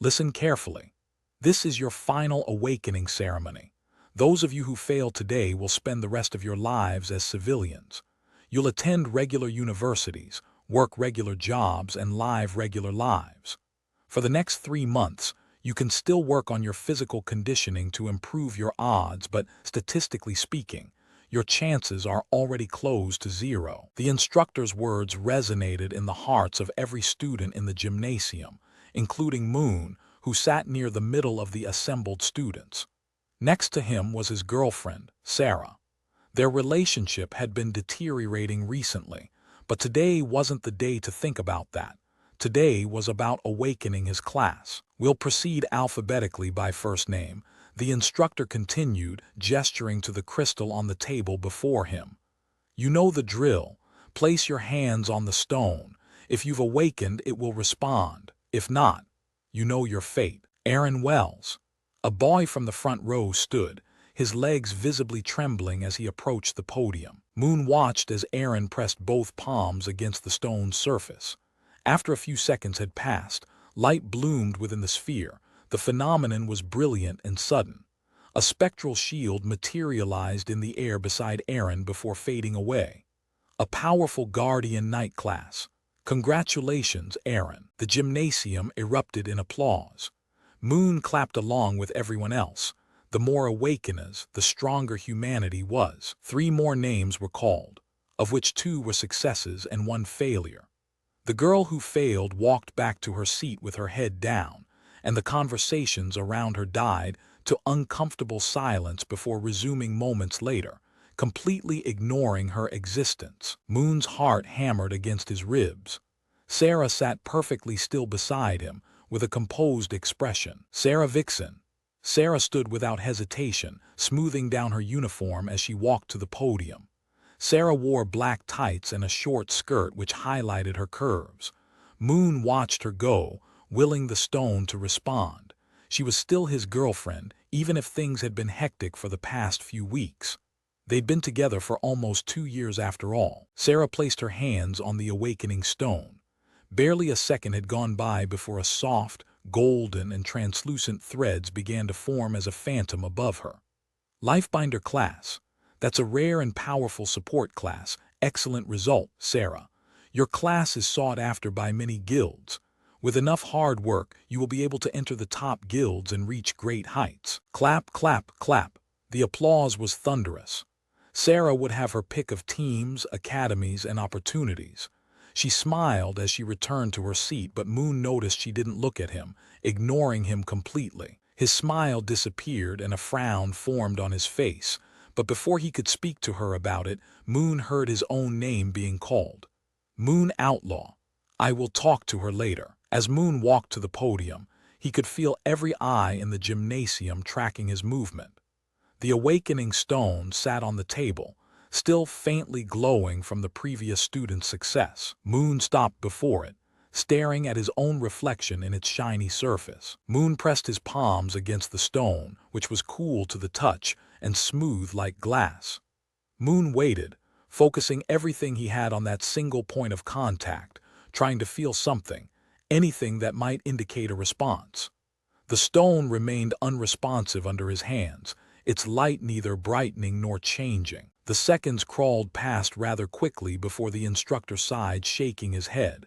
Listen carefully. This is your final awakening ceremony. Those of you who fail today will spend the rest of your lives as civilians. You'll attend regular universities, work regular jobs, and live regular lives. For the next 3 months, you can still work on your physical conditioning to improve your odds, but statistically speaking, your chances are already close to zero. The instructor's words resonated in the hearts of every student in the gymnasium, including Moon, who sat near the middle of the assembled students. Next to him was his girlfriend, Sarah. Their relationship had been deteriorating recently, but today wasn't the day to think about that. Today was about awakening his class. We'll proceed alphabetically by first name. The instructor continued, gesturing to the crystal on the table before him. You know the drill. Place your hands on the stone. If you've awakened, it will respond. If not, you know your fate. Aaron Wells. A boy from the front row stood, his legs visibly trembling as he approached the podium. Moon watched as Aaron pressed both palms against the stone's surface. After a few seconds had passed, light bloomed within the sphere. The phenomenon was brilliant and sudden. A spectral shield materialized in the air beside Aaron before fading away. A powerful guardian knight class. Congratulations, Aaron. The gymnasium erupted in applause. Moon clapped along with everyone else. The more awakeners, the stronger humanity was. 3 more names were called, of which 2 were successes and 1 failure. The girl who failed walked back to her seat with her head down, and the conversations around her died to uncomfortable silence before resuming moments later, completely ignoring her existence. Moon's heart hammered against his ribs. Sarah sat perfectly still beside him, with a composed expression. Sarah Vixen. Sarah stood without hesitation, smoothing down her uniform as she walked to the podium. Sarah wore black tights and a short skirt which highlighted her curves. Moon watched her go, willing the stone to respond. She was still his girlfriend, even if things had been hectic for the past few weeks. They'd been together for almost 2 years after all. Sarah placed her hands on the awakening stone. Barely a second had gone by before a soft, golden, and translucent threads began to form as a phantom above her. Lifebinder class. That's a rare and powerful support class. Excellent result, Sarah. Your class is sought after by many guilds. With enough hard work, you will be able to enter the top guilds and reach great heights. Clap, clap, clap. The applause was thunderous. Sarah would have her pick of teams, academies, and opportunities. She smiled as she returned to her seat, but Moon noticed she didn't look at him, ignoring him completely. His smile disappeared and a frown formed on his face, but before he could speak to her about it, Moon heard his own name being called. Moon Outlaw. I will talk to her later. As Moon walked to the podium, he could feel every eye in the gymnasium tracking his movement. The awakening stone sat on the table, still faintly glowing from the previous student's success. Moon stopped before it, staring at his own reflection in its shiny surface. Moon pressed his palms against the stone, which was cool to the touch and smooth like glass. Moon waited, focusing everything he had on that single point of contact, trying to feel something, anything that might indicate a response. The stone remained unresponsive under his hands, its light neither brightening nor changing. The seconds crawled past rather quickly before the instructor sighed, shaking his head.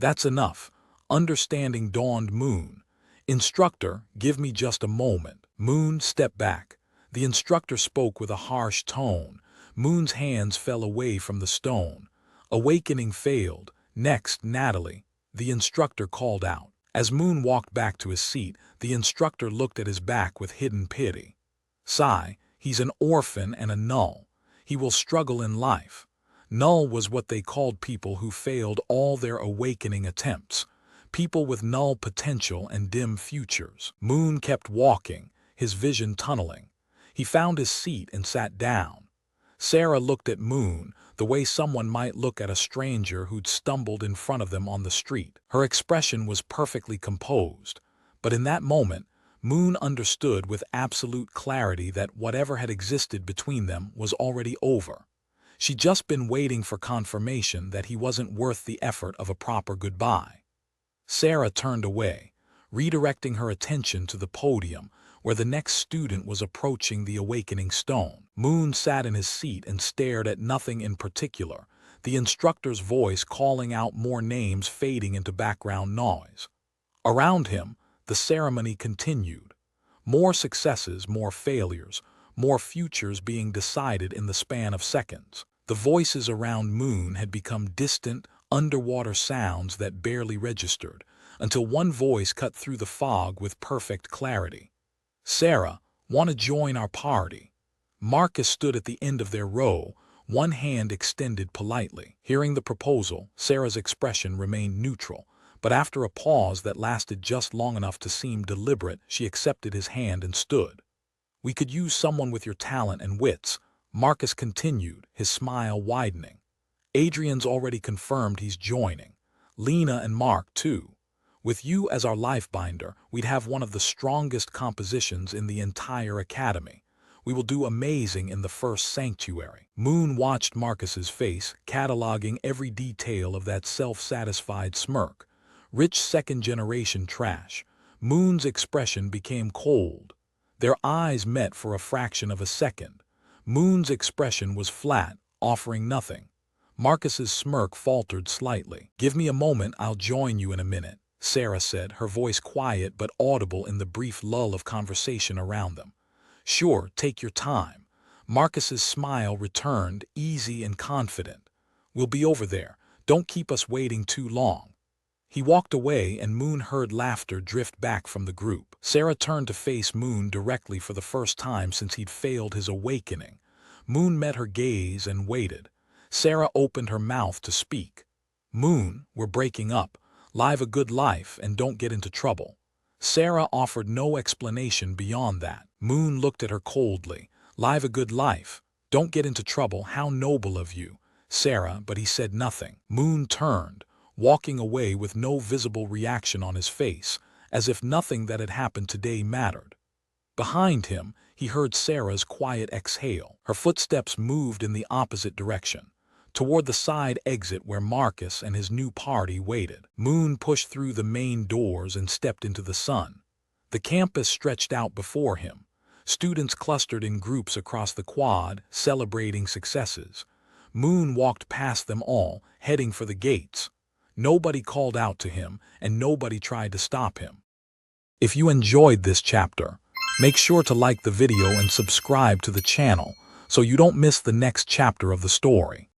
That's enough. Understanding dawned Moon. Instructor, give me just a moment. Moon stepped back. The instructor spoke with a harsh tone. Moon's hands fell away from the stone. Awakening failed. Next, Natalie. The instructor called out. As Moon walked back to his seat, the instructor looked at his back with hidden pity. Sigh, he's an orphan and a null. He will struggle in life. Null was what they called people who failed all their awakening attempts. People with null potential and dim futures. Moon kept walking, his vision tunneling. He found his seat and sat down. Sarah looked at Moon, the way someone might look at a stranger who'd stumbled in front of them on the street. Her expression was perfectly composed, but in that moment, Moon understood with absolute clarity that whatever had existed between them was already over. She'd just been waiting for confirmation that he wasn't worth the effort of a proper goodbye. Sarah turned away, redirecting her attention to the podium, where the next student was approaching the awakening stone. Moon sat in his seat and stared at nothing in particular, the instructor's voice calling out more names fading into background noise. Around him, the ceremony continued. More successes, more failures, more futures being decided in the span of seconds. The voices around Moon had become distant, underwater sounds that barely registered, until one voice cut through the fog with perfect clarity. "Sarah, want to join our party?" Marcus stood at the end of their row, one hand extended politely. Hearing the proposal, Sarah's expression remained neutral, but after a pause that lasted just long enough to seem deliberate, she accepted his hand and stood. "We could use someone with your talent and wits," Marcus continued, his smile widening. "Adrian's already confirmed he's joining. Lena and Mark, too. With you as our life-binder, we'd have one of the strongest compositions in the entire academy. We will do amazing in the first sanctuary." Moon watched Marcus's face, cataloging every detail of that self-satisfied smirk. Rich second-generation trash. Moon's expression became cold. Their eyes met for a fraction of a second. Moon's expression was flat, offering nothing. Marcus's smirk faltered slightly. "Give me a moment, I'll join you in a minute," Sarah said, her voice quiet but audible in the brief lull of conversation around them. "Sure, take your time." Marcus's smile returned, easy and confident. "We'll be over there. Don't keep us waiting too long." He walked away, and Moon heard laughter drift back from the group. Sarah turned to face Moon directly for the first time since he'd failed his awakening. Moon met her gaze and waited. Sarah opened her mouth to speak. "Moon, we're breaking up. Live a good life and don't get into trouble." Sarah offered no explanation beyond that. Moon looked at her coldly. "Live a good life. Don't get into trouble. How noble of you, Sarah," but he said nothing. Moon turned, walking away with no visible reaction on his face, as if nothing that had happened today mattered. Behind him, he heard Sarah's quiet exhale. Her footsteps moved in the opposite direction, toward the side exit where Marcus and his new party waited. Moon pushed through the main doors and stepped into the sun. The campus stretched out before him. Students clustered in groups across the quad, celebrating successes. Moon walked past them all, heading for the gates. Nobody called out to him, and nobody tried to stop him. If you enjoyed this chapter, make sure to like the video and subscribe to the channel so you don't miss the next chapter of the story.